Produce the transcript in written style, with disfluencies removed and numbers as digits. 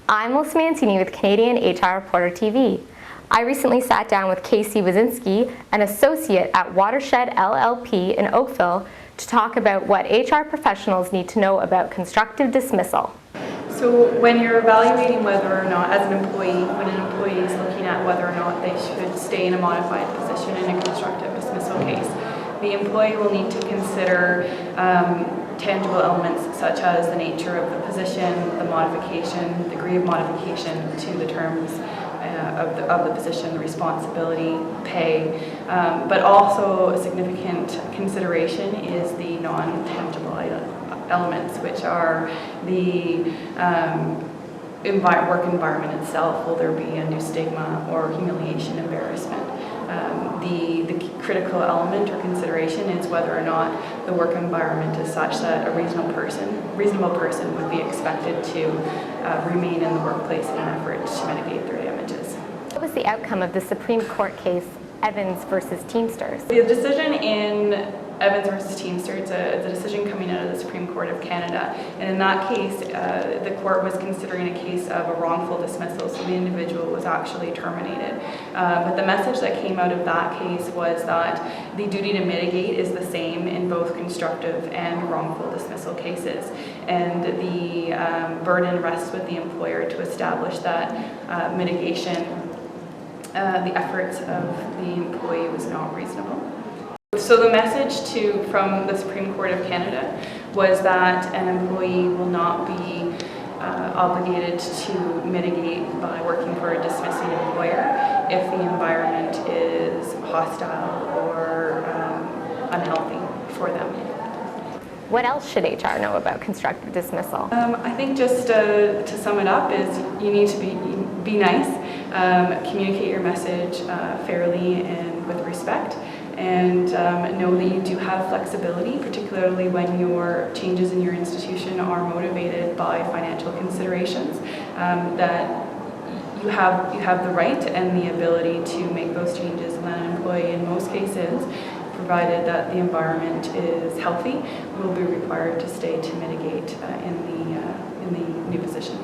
I'm Melissa Mancini with Canadian HR Reporter TV. I recently sat down with Wysynski, an associate at Watershed LLP in Oakville, to talk about what HR professionals need to know about constructive dismissal. So when you're evaluating whether or not, as an employee, when an employee is looking at whether or not they should stay in a modified position in a constructive dismissal case, the employee will need to consider tangible elements such as the nature of the position, the modification, degree of modification to the terms of the position, the responsibility, pay, but also a significant consideration is the non-tangible elements, which are the work environment itself. Will there be a new stigma or humiliation, embarrassment? The critical element or consideration is whether or not the work environment is such that a reasonable person would be expected to remain in the workplace in an effort to mitigate their damages. What was the outcome of the Supreme Court case Evans versus Teamsters? The decision in Evans versus Teamster, it's a decision coming out of the Supreme Court of Canada, and in that case the court was considering a case of a wrongful dismissal, so the individual was actually terminated. But the message that came out of that case was that the duty to mitigate is the same in both constructive and wrongful dismissal cases, and the burden rests with the employer to establish that mitigation, the efforts of the employee was not reasonable. So the message from the Supreme Court of Canada was that an employee will not be obligated to mitigate by working for a dismissing employer if the environment is hostile or unhealthy for them. What else should HR know about constructive dismissal? I think just to sum it up is you need to be nice, communicate your message fairly and with respect, and know that you do have flexibility, particularly when your changes in your institution are motivated by financial considerations, that you have the right and the ability to make those changes, and that an employee in most cases, provided that the environment is healthy, will be required to stay to mitigate in the new position.